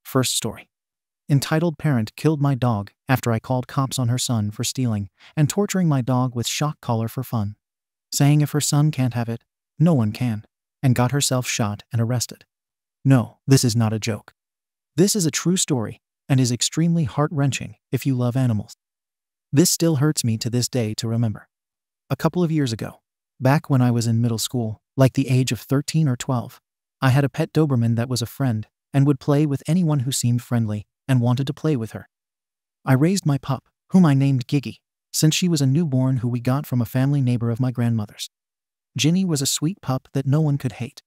First story. Entitled parent killed my dog after I called cops on her son for stealing and torturing my dog with shock collar for fun, saying if her son can't have it, no one can, and got herself shot and arrested. No, this is not a joke. This is a true story and is extremely heart-wrenching if you love animals. This still hurts me to this day to remember. A couple of years ago, back when I was in middle school, like the age of 13 or 12, I had a pet Doberman that was a friend and would play with anyone who seemed friendly and wanted to play with her. I raised my pup, whom I named Giggy, since she was a newborn who we got from a family neighbor of my grandmother's. Ginny was a sweet pup that no one could hate.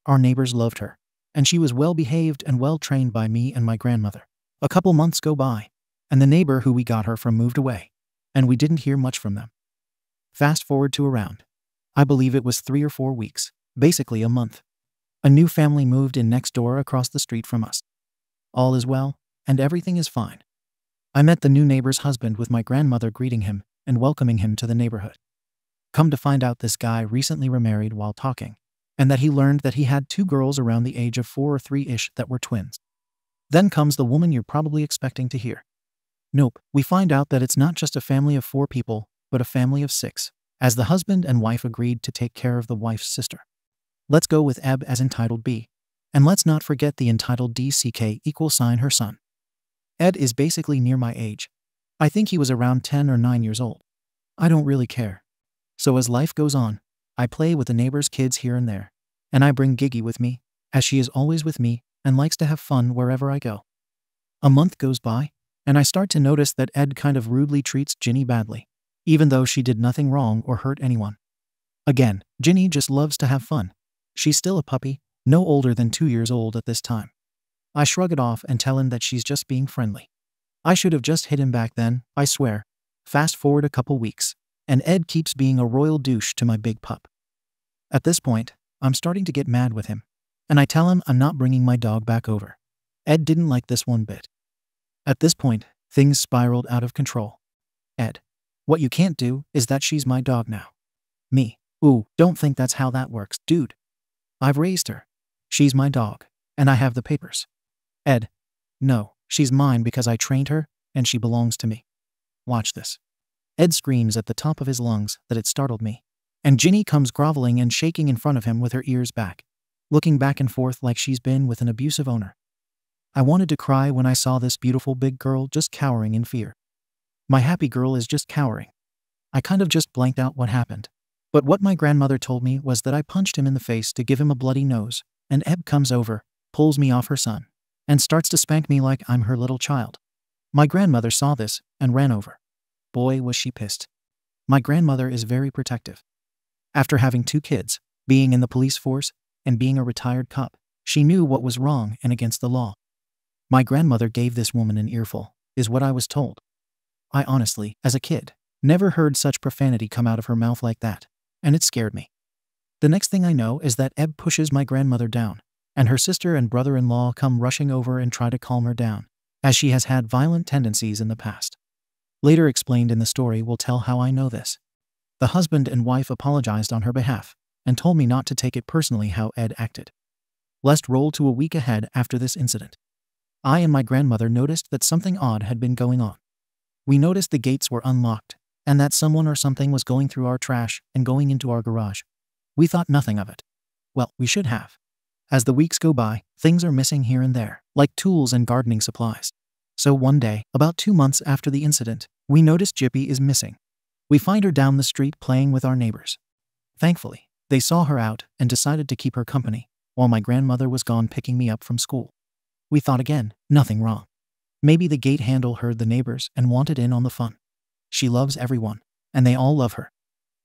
Our neighbors loved her, and she was well-behaved and well-trained by me and my grandmother. A couple months go by, and the neighbor who we got her from moved away, and we didn't hear much from them. Fast forward to around, I believe it was 3 or 4 weeks, basically a month. A new family moved in next door across the street from us. All is well, and everything is fine. I met the new neighbor's husband with my grandmother greeting him and welcoming him to the neighborhood. Come to find out, this guy recently remarried while talking, and that he learned that he had 2 girls around the age of 4 or 3-ish that were twins. Then comes the woman you're probably expecting to hear. Nope, we find out that it's not just a family of 4 people, but a family of 6, as the husband and wife agreed to take care of the wife's sister. Let's go with Eb as entitled B, and let's not forget the entitled DCK =, her son. Ed is basically near my age. I think he was around 10 or 9 years old. I don't really care. So as life goes on, I play with the neighbor's kids here and there, and I bring Giggy with me, as she is always with me and likes to have fun wherever I go. A month goes by, and I start to notice that Ed kind of rudely treats Ginny badly, even though she did nothing wrong or hurt anyone. Again, Ginny just loves to have fun. She's still a puppy, no older than 2 years old at this time. I shrug it off and tell him that she's just being friendly. I should have just hit him back then, I swear. Fast forward a couple weeks, and Ed keeps being a royal douche to my big pup. At this point, I'm starting to get mad with him, and I tell him I'm not bringing my dog back over. Ed didn't like this one bit. At this point, things spiraled out of control. Ed, what you can't do is that she's my dog now. Me, ooh, don't think that's how that works, dude. I've raised her. She's my dog, and I have the papers. Ed, no, she's mine because I trained her, and she belongs to me. Watch this. Ed screams at the top of his lungs that it startled me, and Ginny comes groveling and shaking in front of him with her ears back, looking back and forth like she's been with an abusive owner. I wanted to cry when I saw this beautiful big girl just cowering in fear. My happy girl is just cowering. I kind of just blanked out what happened. But what my grandmother told me was that I punched him in the face to give him a bloody nose, and Eb comes over, pulls me off her son, and starts to spank me like I'm her little child. My grandmother saw this and ran over. Boy, was she pissed. My grandmother is very protective. After having 2 kids, being in the police force, and being a retired cop, she knew what was wrong and against the law. My grandmother gave this woman an earful, is what I was told. I honestly, as a kid, never heard such profanity come out of her mouth like that, and it scared me. The next thing I know is that Eb pushes my grandmother down, and her sister and brother-in-law come rushing over and try to calm her down, as she has had violent tendencies in the past. Later explained in the story will tell how I know this. The husband and wife apologized on her behalf, and told me not to take it personally how Ed acted. Let's roll to a week ahead after this incident. I and my grandmother noticed that something odd had been going on. We noticed the gates were unlocked, and that someone or something was going through our trash and going into our garage. We thought nothing of it. Well, we should have. As the weeks go by, things are missing here and there, like tools and gardening supplies. So one day, about 2 months after the incident, we notice Jippy is missing. We find her down the street playing with our neighbors. Thankfully, they saw her out and decided to keep her company, while my grandmother was gone picking me up from school. We thought again, nothing wrong. Maybe the gate handle heard the neighbors and wanted in on the fun. She loves everyone, and they all love her.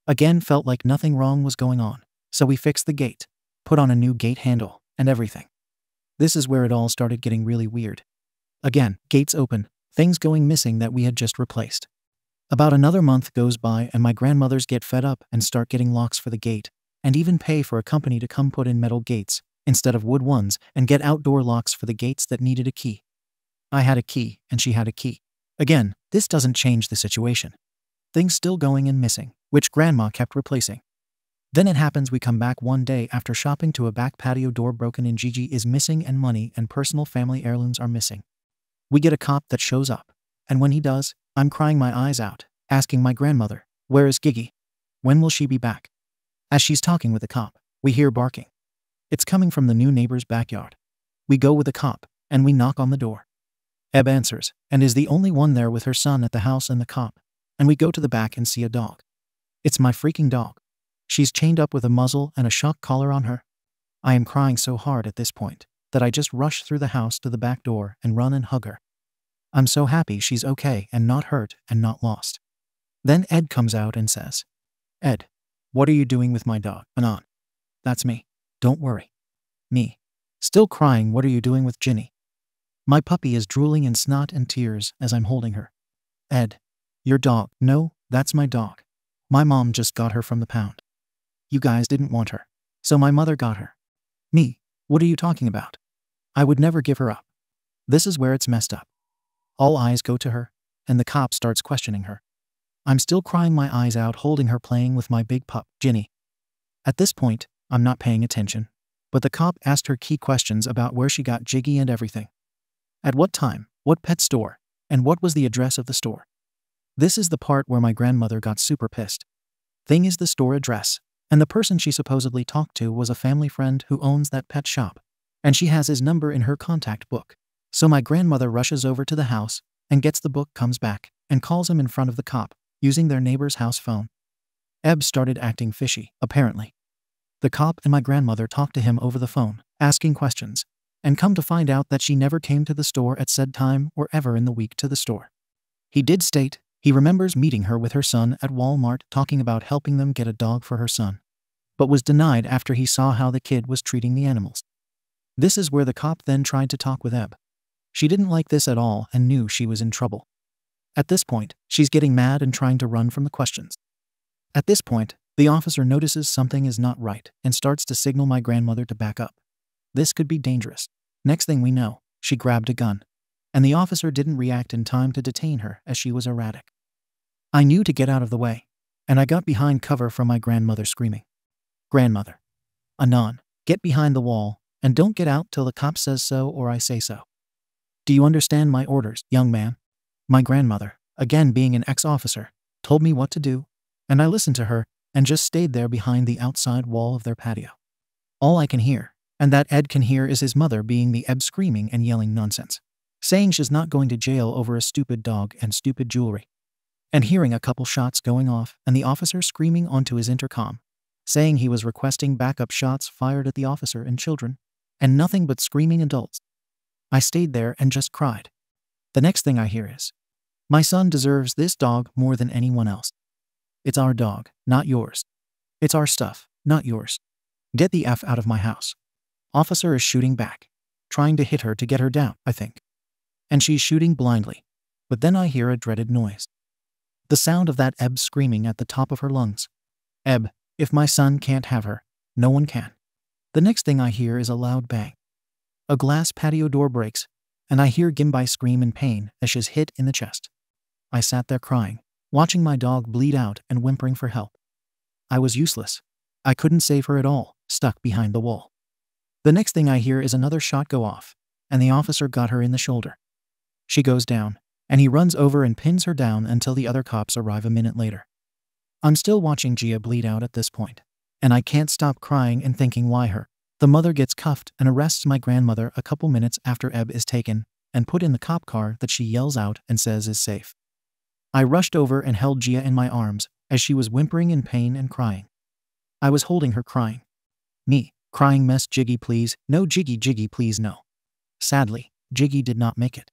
Again, felt like nothing wrong was going on, so we fixed the gate, put on a new gate handle, and everything. This is where it all started getting really weird. Again, gates open, things going missing that we had just replaced. About another month goes by and my grandmothers get fed up and start getting locks for the gate, and even pay for a company to come put in metal gates, instead of wood ones, and get outdoor locks for the gates that needed a key. I had a key, and she had a key. Again, this doesn't change the situation. Things still going and missing, which Grandma kept replacing. Then it happens we come back one day after shopping to a back patio door broken in. Gigi is missing and money and personal family heirlooms are missing. We get a cop that shows up, and when he does, I'm crying my eyes out, asking my grandmother, "Where is Gigi? When will she be back?" As she's talking with the cop, we hear barking. It's coming from the new neighbor's backyard. We go with the cop, and we knock on the door. Eb answers, and is the only one there with her son at the house and the cop, and we go to the back and see a dog. It's my freaking dog. She's chained up with a muzzle and a shock collar on her. I am crying so hard at this point that I just rush through the house to the back door and run and hug her. I'm so happy she's okay and not hurt and not lost. Then Ed comes out and says, "Ed, what are you doing with my dog, Anon?" "That's me. Don't worry." Me. Still crying, "What are you doing with Ginny?" My puppy is drooling in snot and tears as I'm holding her. "Ed, your dog." "No, that's my dog. My mom just got her from the pound. You guys didn't want her, so my mother got her." Me. "What are you talking about? I would never give her up." This is where it's messed up. All eyes go to her, and the cop starts questioning her. I'm still crying my eyes out holding her playing with my big pup, Ginny. At this point, I'm not paying attention, but the cop asked her key questions about where she got Jiggy and everything. At what time, what pet store, and what was the address of the store. This is the part where my grandmother got super pissed. Thing is the store address, and the person she supposedly talked to was a family friend who owns that pet shop, and she has his number in her contact book. So my grandmother rushes over to the house and gets the book, comes back, and calls him in front of the cop, using their neighbor's house phone. Eb started acting fishy, apparently. The cop and my grandmother talked to him over the phone, asking questions, and come to find out that she never came to the store at said time or ever in the week to the store. He did state he remembers meeting her with her son at Walmart talking about helping them get a dog for her son, but was denied after he saw how the kid was treating the animals. This is where the cop then tried to talk with Eb. She didn't like this at all and knew she was in trouble. At this point, she's getting mad and trying to run from the questions. At this point, the officer notices something is not right and starts to signal my grandmother to back up. This could be dangerous. Next thing we know, she grabbed a gun, and the officer didn't react in time to detain her as she was erratic. I knew to get out of the way, and I got behind cover from my grandmother screaming, "Grandmother, Anon, get behind the wall and don't get out till the cop says so or I say so. Do you understand my orders, young man?" My grandmother, again being an ex-officer, told me what to do, and I listened to her and just stayed there behind the outside wall of their patio. All I can hear, and that Ed can hear, is his mother being the Eb screaming and yelling nonsense, saying she's not going to jail over a stupid dog and stupid jewelry, and hearing a couple shots going off and the officer screaming onto his intercom, saying he was requesting backup shots fired at the officer and children, and nothing but screaming adults. I stayed there and just cried. The next thing I hear is, "My son deserves this dog more than anyone else. It's our dog, not yours. It's our stuff, not yours. Get the F out of my house." Officer is shooting back, trying to hit her to get her down, I think. And she's shooting blindly, but then I hear a dreaded noise. The sound of that Eb screaming at the top of her lungs. Eb, if my son can't have her, no one can. The next thing I hear is a loud bang. A glass patio door breaks, and I hear Gimbai scream in pain as she's hit in the chest. I sat there crying, watching my dog bleed out and whimpering for help. I was useless. I couldn't save her at all, stuck behind the wall. The next thing I hear is another shot go off, and the officer got her in the shoulder. She goes down, and he runs over and pins her down until the other cops arrive a minute later. I'm still watching Gia bleed out at this point, and I can't stop crying and thinking why her. The mother gets cuffed and arrests my grandmother a couple minutes after Eb is taken and put in the cop car that she yells out and says is safe. I rushed over and held Gia in my arms as she was whimpering in pain and crying. I was holding her crying. Me, crying mess, "Jiggy please, no, Jiggy, Jiggy please, no." Sadly, Jiggy did not make it.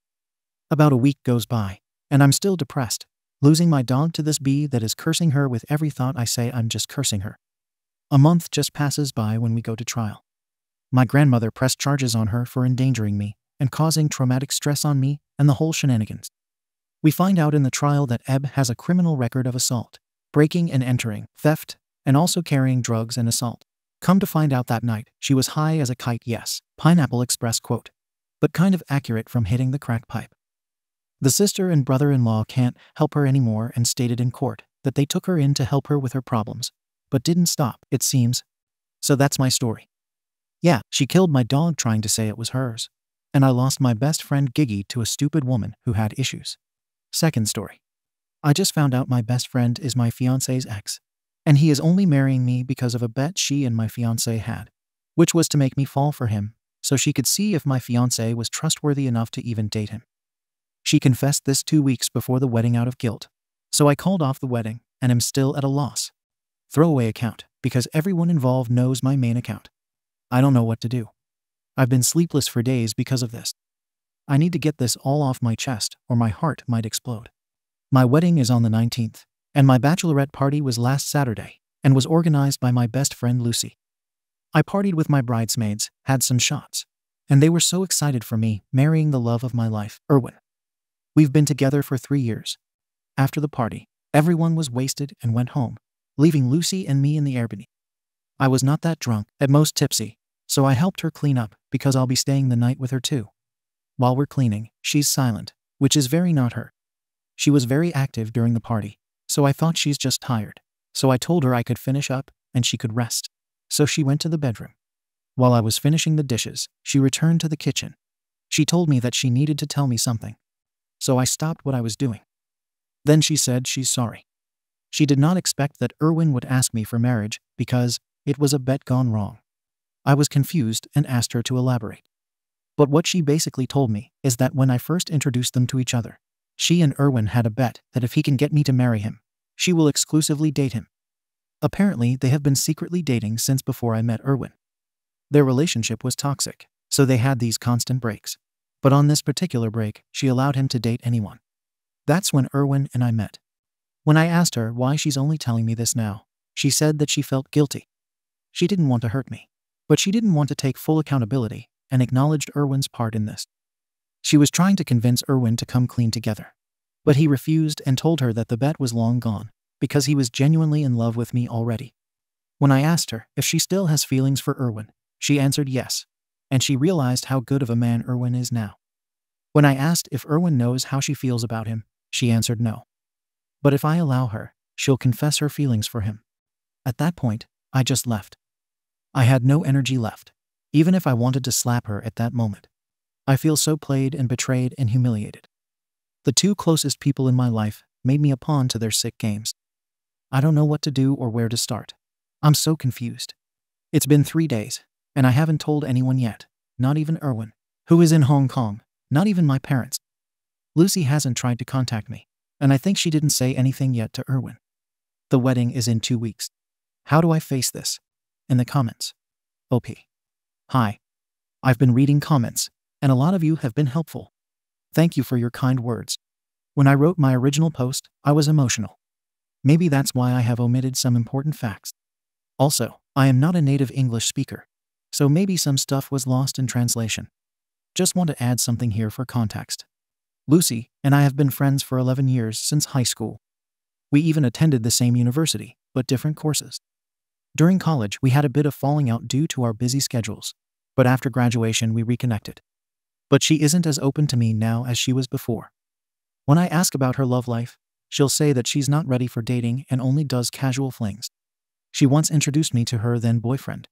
About a week goes by, and I'm still depressed, losing my dog to this bee that is cursing her with every thought I say. I'm just cursing her. A month just passes by when we go to trial. My grandmother pressed charges on her for endangering me and causing traumatic stress on me and the whole shenanigans. We find out in the trial that Eb has a criminal record of assault, breaking and entering, theft, and also carrying drugs and assault. Come to find out that night, she was high as a kite, yes, Pineapple Express quote, but kind of accurate from hitting the crack pipe. The sister and brother-in-law can't help her anymore and stated in court that they took her in to help her with her problems, but didn't stop, it seems. So that's my story. Yeah, she killed my dog trying to say it was hers. And I lost my best friend Giggy to a stupid woman who had issues. Second story. I just found out my best friend is my fiance's ex. And he is only marrying me because of a bet she and my fiance had, which was to make me fall for him, so she could see if my fiance was trustworthy enough to even date him. She confessed this 2 weeks before the wedding out of guilt. So I called off the wedding and am still at a loss. Throwaway account, because everyone involved knows my main account. I don't know what to do. I've been sleepless for days because of this. I need to get this all off my chest or my heart might explode. My wedding is on the 19th, and my bachelorette party was last Saturday and was organized by my best friend Lucy. I partied with my bridesmaids, had some shots, and they were so excited for me marrying the love of my life, Erwin. We've been together for 3 years. After the party, everyone was wasted and went home, leaving Lucy and me in the Airbnb. I was not that drunk, at most tipsy, so I helped her clean up because I'll be staying the night with her too. While we're cleaning, she's silent, which is very not her. She was very active during the party, so I thought she's just tired. So I told her I could finish up and she could rest. So she went to the bedroom. While I was finishing the dishes, she returned to the kitchen. She told me that she needed to tell me something. So I stopped what I was doing. Then she said she's sorry. She did not expect that Erwin would ask me for marriage because it was a bet gone wrong. I was confused and asked her to elaborate. But what she basically told me is that when I first introduced them to each other, she and Erwin had a bet that if he can get me to marry him, she will exclusively date him. Apparently, they have been secretly dating since before I met Erwin. Their relationship was toxic, so they had these constant breaks. But on this particular break, she allowed him to date anyone. That's when Erwin and I met. When I asked her why she's only telling me this now, she said that she felt guilty. She didn't want to hurt me, but she didn't want to take full accountability and acknowledged Erwin's part in this. She was trying to convince Erwin to come clean together, but he refused and told her that the bet was long gone because he was genuinely in love with me already. When I asked her if she still has feelings for Erwin, she answered yes, and she realized how good of a man Erwin is now. When I asked if Erwin knows how she feels about him, she answered no. But if I allow her, she'll confess her feelings for him. At that point, I just left. I had no energy left, even if I wanted to slap her at that moment. I feel so played and betrayed and humiliated. The two closest people in my life made me a pawn to their sick games. I don't know what to do or where to start. I'm so confused. It's been 3 days, and I haven't told anyone yet, not even Erwin, who is in Hong Kong, not even my parents. Lucy hasn't tried to contact me, and I think she didn't say anything yet to Erwin. The wedding is in 2 weeks. How do I face this? In the comments. OP. Hi. I've been reading comments, and a lot of you have been helpful. Thank you for your kind words. When I wrote my original post, I was emotional. Maybe that's why I have omitted some important facts. Also, I am not a native English speaker, so maybe some stuff was lost in translation. Just want to add something here for context. Lucy and I have been friends for 11 years since high school. We even attended the same university, but different courses. During college, we had a bit of falling out due to our busy schedules, but after graduation we reconnected. But she isn't as open to me now as she was before. When I ask about her love life, she'll say that she's not ready for dating and only does casual flings. She once introduced me to her then boyfriend.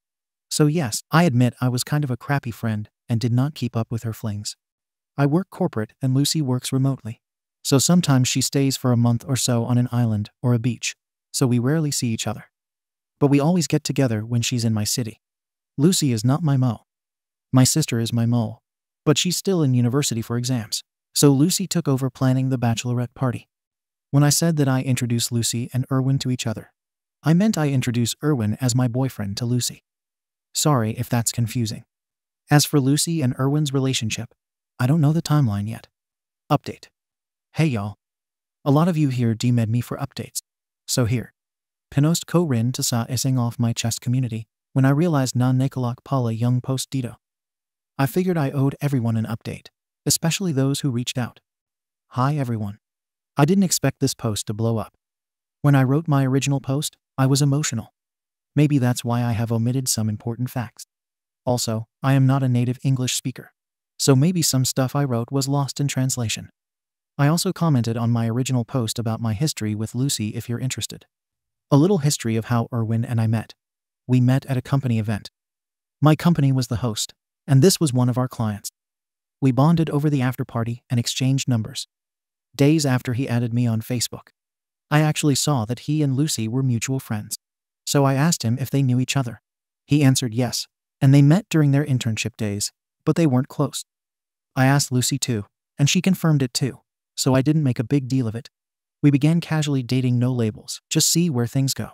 So yes, I admit I was kind of a crappy friend and did not keep up with her flings. I work corporate and Lucy works remotely. So sometimes she stays for a month or so on an island or a beach, so we rarely see each other. But we always get together when she's in my city. Lucy is not my mo. My sister is my mo. But she's still in university for exams, so Lucy took over planning the bachelorette party. When I said that I introduced Lucy and Erwin to each other, I meant I introduced Erwin as my boyfriend to Lucy. Sorry if that's confusing. As for Lucy and Erwin's relationship, I don't know the timeline yet. Update. Hey y'all. A lot of you here DM'd me for updates. So here. Pinost ko rin to sa isang off my chest community when I realized na nakalak pala yung post dito. I figured I owed everyone an update, especially those who reached out. Hi everyone. I didn't expect this post to blow up. When I wrote my original post, I was emotional. Maybe that's why I have omitted some important facts. Also, I am not a native English speaker, so maybe some stuff I wrote was lost in translation. I also commented on my original post about my history with Lucy if you're interested. A little history of how Erwin and I met. We met at a company event. My company was the host, and this was one of our clients. We bonded over the after party and exchanged numbers. Days after he added me on Facebook, I actually saw that he and Lucy were mutual friends. So I asked him if they knew each other. He answered yes, and they met during their internship days, but they weren't close. I asked Lucy too, and she confirmed it too, so I didn't make a big deal of it. We began casually dating, no labels, just see where things go.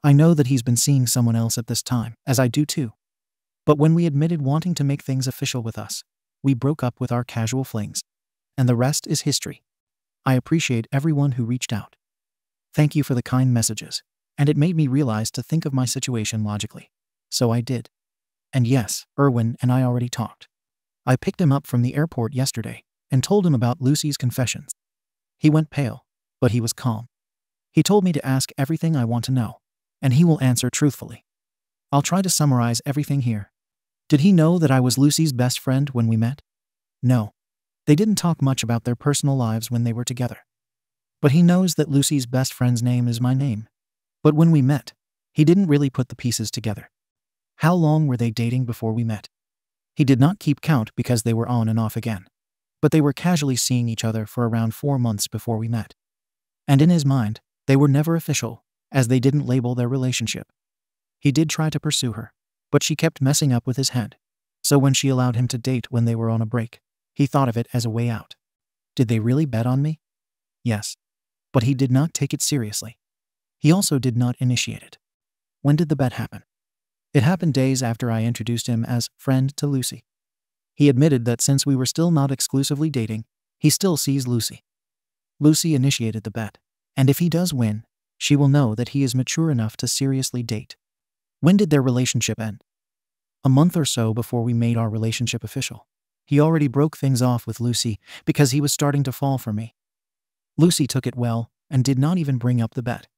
I know that he's been seeing someone else at this time, as I do too. But when we admitted wanting to make things official with us, we broke up with our casual flings. And the rest is history. I appreciate everyone who reached out. Thank you for the kind messages, and it made me realize to think of my situation logically. So I did. And yes, Erwin and I already talked. I picked him up from the airport yesterday and told him about Lucy's confessions. He went pale, but he was calm. He told me to ask everything I want to know, and he will answer truthfully. I'll try to summarize everything here. Did he know that I was Lucy's best friend when we met? No. They didn't talk much about their personal lives when they were together. But he knows that Lucy's best friend's name is my name. But when we met, he didn't really put the pieces together. How long were they dating before we met? He did not keep count because they were on and off again. But they were casually seeing each other for around 4 months before we met. And in his mind, they were never official, as they didn't label their relationship. He did try to pursue her, but she kept messing up with his head. So when she allowed him to date when they were on a break, he thought of it as a way out. Did they really bet on me? Yes. But he did not take it seriously. He also did not initiate it. When did the bet happen? It happened days after I introduced him as friend to Lucy. He admitted that since we were still not exclusively dating, he still sees Lucy. Lucy initiated the bet, and if he does win, she will know that he is mature enough to seriously date. When did their relationship end? A month or so before we made our relationship official. He already broke things off with Lucy because he was starting to fall for me. Lucy took it well and did not even bring up the bet.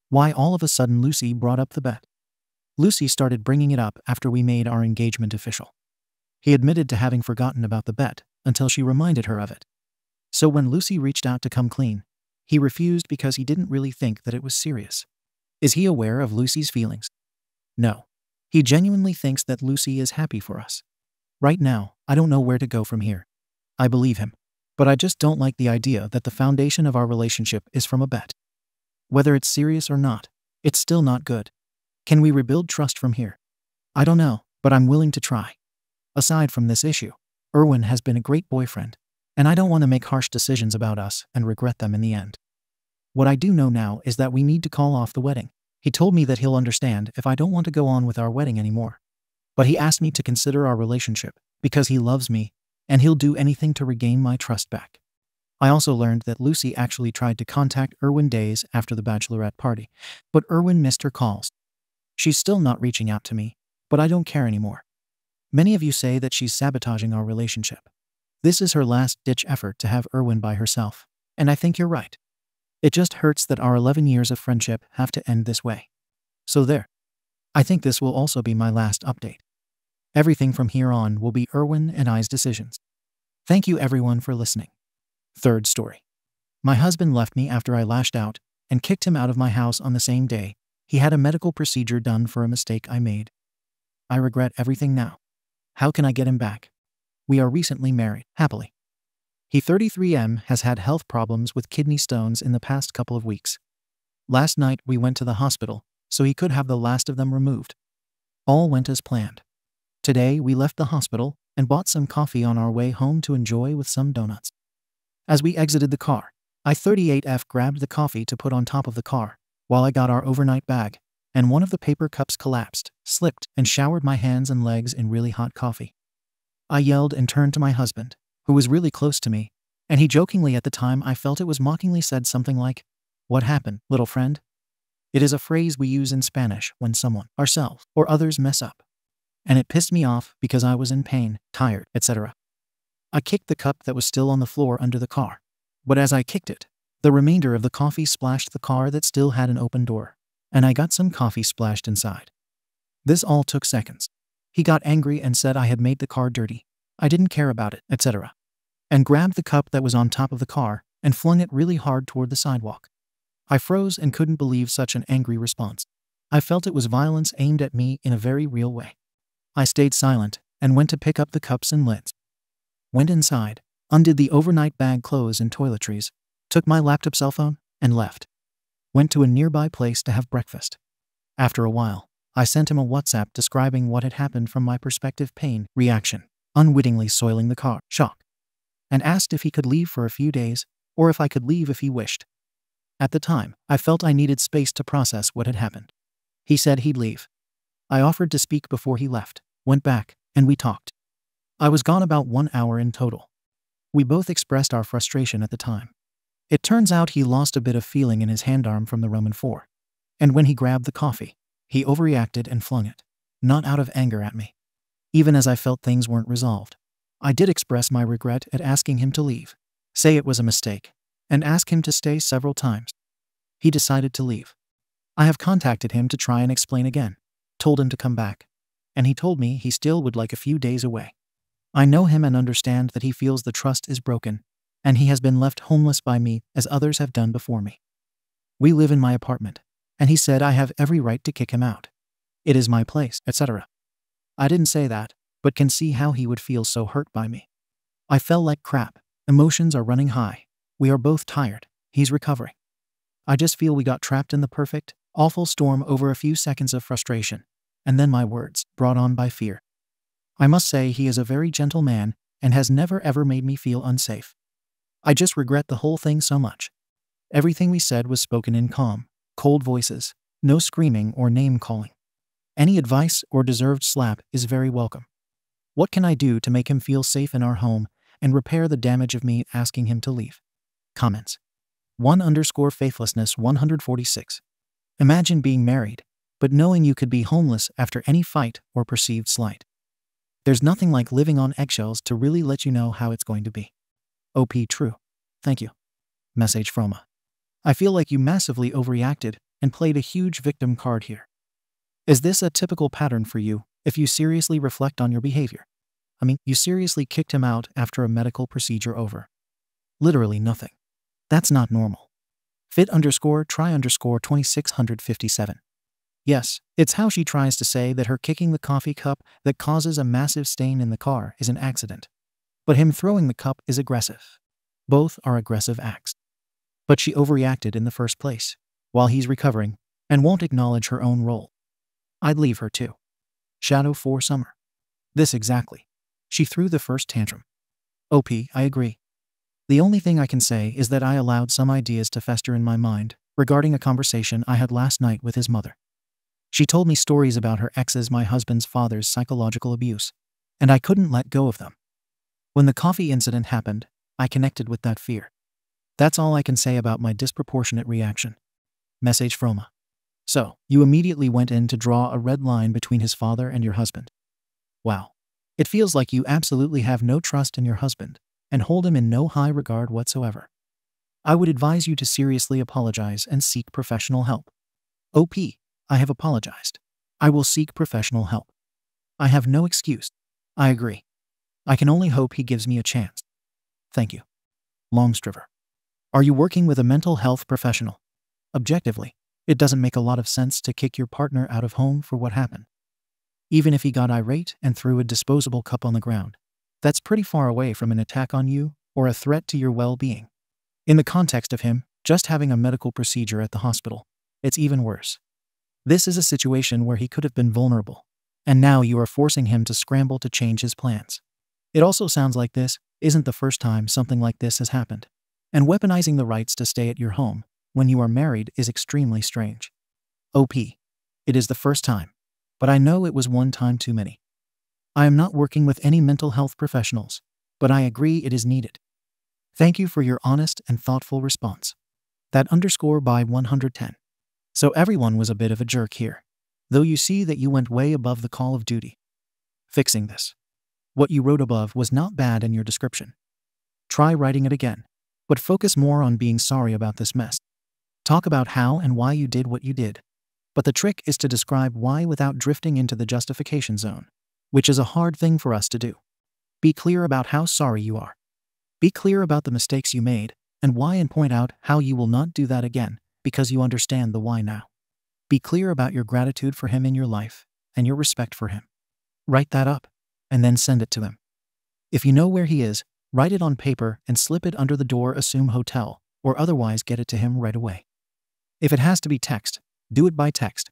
Why all of a sudden Lucy brought up the bet? Lucy started bringing it up after we made our engagement official. He admitted to having forgotten about the bet until she reminded her of it. So when Lucy reached out to come clean, he refused because he didn't really think that it was serious. Is he aware of Lucy's feelings? No. He genuinely thinks that Lucy is happy for us. Right now, I don't know where to go from here. I believe him, but I just don't like the idea that the foundation of our relationship is from a bet. Whether it's serious or not, it's still not good. Can we rebuild trust from here? I don't know, but I'm willing to try. Aside from this issue, Erwin has been a great boyfriend, and I don't want to make harsh decisions about us and regret them in the end. What I do know now is that we need to call off the wedding. He told me that he'll understand if I don't want to go on with our wedding anymore. But he asked me to consider our relationship because he loves me, and he'll do anything to regain my trust back. I also learned that Lucy actually tried to contact Erwin days after the bachelorette party, but Erwin missed her calls. She's still not reaching out to me, but I don't care anymore. Many of you say that she's sabotaging our relationship. This is her last-ditch effort to have Erwin by herself, and I think you're right. It just hurts that our 11 years of friendship have to end this way. So there. I think this will also be my last update. Everything from here on will be Erwin and I's decisions. Thank you everyone for listening. Third story. My husband left me after I lashed out and kicked him out of my house on the same day. He had a medical procedure done for a mistake I made. I regret everything now. How can I get him back? We are recently married, happily. He 33M has had health problems with kidney stones in the past couple of weeks. Last night we went to the hospital so he could have the last of them removed. All went as planned. Today we left the hospital and bought some coffee on our way home to enjoy with some donuts. As we exited the car, I 38F grabbed the coffee to put on top of the car while I got our overnight bag, and one of the paper cups collapsed, slipped, and showered my hands and legs in really hot coffee. I yelled and turned to my husband, who was really close to me, and he jokingly at the time I felt it was mockingly said something like, "What happened, little friend?" It is a phrase we use in Spanish when someone, ourselves, or others mess up. And it pissed me off because I was in pain, tired, etc. I kicked the cup that was still on the floor under the car, but as I kicked it, the remainder of the coffee splashed the car that still had an open door, and I got some coffee splashed inside. This all took seconds. He got angry and said I had made the car dirty, I didn't care about it, etc. And grabbed the cup that was on top of the car and flung it really hard toward the sidewalk. I froze and couldn't believe such an angry response. I felt it was violence aimed at me in a very real way. I stayed silent and went to pick up the cups and lids. Went inside, undid the overnight bag clothes and toiletries, took my laptop cell phone, and left. Went to a nearby place to have breakfast. After a while, I sent him a WhatsApp describing what had happened from my perspective: pain, reaction, unwittingly soiling the car, shock, and asked if he could leave for a few days, or if I could leave if he wished. At the time, I felt I needed space to process what had happened. He said he'd leave. I offered to speak before he left, went back, and we talked. I was gone about 1 hour in total. We both expressed our frustration at the time. It turns out he lost a bit of feeling in his handarm from the Roman 4. And when he grabbed the coffee, he overreacted and flung it, not out of anger at me. Even as I felt things weren't resolved, I did express my regret at asking him to leave, say it was a mistake, and ask him to stay several times. He decided to leave. I have contacted him to try and explain again, told him to come back, and he told me he still would like a few days away. I know him and understand that he feels the trust is broken, and he has been left homeless by me as others have done before me. We live in my apartment, and he said I have every right to kick him out. It is my place, etc. I didn't say that, but can see how he would feel so hurt by me. I felt like crap. Emotions are running high. We are both tired. He's recovering. I just feel we got trapped in the perfect, awful storm over a few seconds of frustration, and then my words, brought on by fear. I must say he is a very gentle man and has never ever made me feel unsafe. I just regret the whole thing so much. Everything we said was spoken in calm, cold voices, no screaming or name-calling. Any advice or deserved slap is very welcome. What can I do to make him feel safe in our home and repair the damage of me asking him to leave? Comments. 1_faithlessness 146. Imagine being married, but knowing you could be homeless after any fight or perceived slight. There's nothing like living on eggshells to really let you know how it's going to be. OP true. Thank you. Message from I feel like you massively overreacted and played a huge victim card here. Is this a typical pattern for you if you seriously reflect on your behavior? I mean, you seriously kicked him out after a medical procedure over. Literally nothing. That's not normal. Fit_try_2657. Yes, it's how she tries to say that her kicking the coffee cup that causes a massive stain in the car is an accident. But him throwing the cup is aggressive. Both are aggressive acts. But she overreacted in the first place, while he's recovering, and won't acknowledge her own role. I'd leave her too. Shadow 4 Summer. This exactly. She threw the first tantrum. OP, I agree. The only thing I can say is that I allowed some ideas to fester in my mind regarding a conversation I had last night with his mother. She told me stories about her ex's, my husband's father's psychological abuse, and I couldn't let go of them. When the coffee incident happened, I connected with that fear. That's all I can say about my disproportionate reaction. Message from So, you immediately went in to draw a red line between his father and your husband. Wow. It feels like you absolutely have no trust in your husband and hold him in no high regard whatsoever. I would advise you to seriously apologize and seek professional help. OP, I have apologized. I will seek professional help. I have no excuse. I agree. I can only hope he gives me a chance. Thank you. Longstriver. Are you working with a mental health professional? Objectively, it doesn't make a lot of sense to kick your partner out of home for what happened. Even if he got irate and threw a disposable cup on the ground, that's pretty far away from an attack on you or a threat to your well-being. In the context of him just having a medical procedure at the hospital, it's even worse. This is a situation where he could have been vulnerable, and now you are forcing him to scramble to change his plans. It also sounds like this isn't the first time something like this has happened, and weaponizing the rights to stay at your home when you are married is extremely strange. OP. It is the first time, but I know it was one time too many. I am not working with any mental health professionals, but I agree it is needed. Thank you for your honest and thoughtful response. That _by 110. So everyone was a bit of a jerk here, though you see that you went way above the call of duty. Fixing this. What you wrote above was not bad in your description. Try writing it again, but focus more on being sorry about this mess. Talk about how and why you did what you did. But the trick is to describe why without drifting into the justification zone, which is a hard thing for us to do. Be clear about how sorry you are. Be clear about the mistakes you made and why, and point out how you will not do that again, because you understand the why now. Be clear about your gratitude for him in your life and your respect for him. Write that up and then send it to him. If you know where he is, write it on paper and slip it under the door, assume hotel, or otherwise get it to him right away. If it has to be text, do it by text.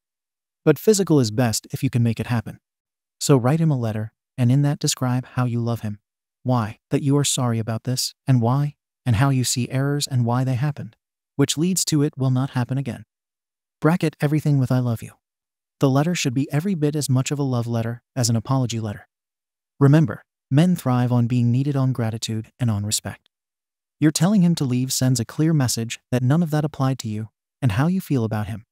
But physical is best if you can make it happen. So write him a letter, and in that describe how you love him, why, that you are sorry about this, and why, and how you see errors and why they happened, which leads to it will not happen again. Bracket everything with I love you. The letter should be every bit as much of a love letter as an apology letter. Remember, men thrive on being needed, on gratitude, and on respect. You're telling him to leave sends a clear message that none of that applied to you and how you feel about him.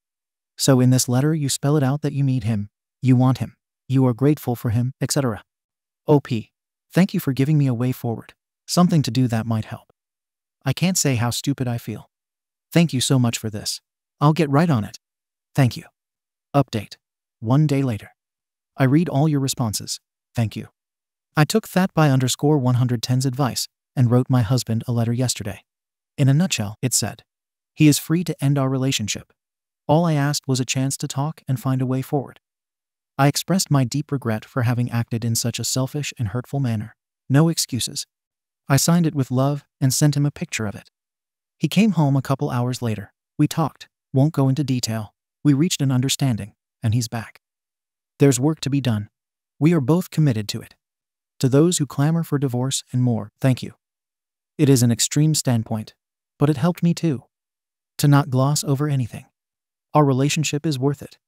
So in this letter you spell it out that you need him, you want him, you are grateful for him, etc. OP. Thank you for giving me a way forward. Something to do that might help. I can't say how stupid I feel. Thank you so much for this. I'll get right on it. Thank you. Update. 1 day later. I read all your responses. Thank you. I took that by _110's advice and wrote my husband a letter yesterday. In a nutshell, it said, he is free to end our relationship. All I asked was a chance to talk and find a way forward. I expressed my deep regret for having acted in such a selfish and hurtful manner. No excuses. I signed it with love and sent him a picture of it. He came home a couple hours later. We talked, won't go into detail. We reached an understanding, and he's back. There's work to be done. We are both committed to it. To those who clamor for divorce and more, thank you. It is an extreme standpoint, but it helped me too. To not gloss over anything. Our relationship is worth it.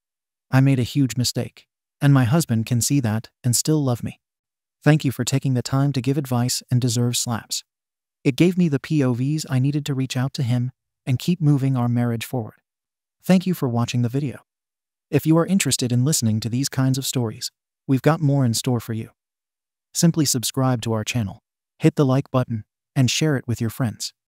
I made a huge mistake, and my husband can see that and still love me. Thank you for taking the time to give advice and deserve slaps. It gave me the POVs I needed to reach out to him and keep moving our marriage forward. Thank you for watching the video. If you are interested in listening to these kinds of stories, we've got more in store for you. Simply subscribe to our channel, hit the like button, and share it with your friends.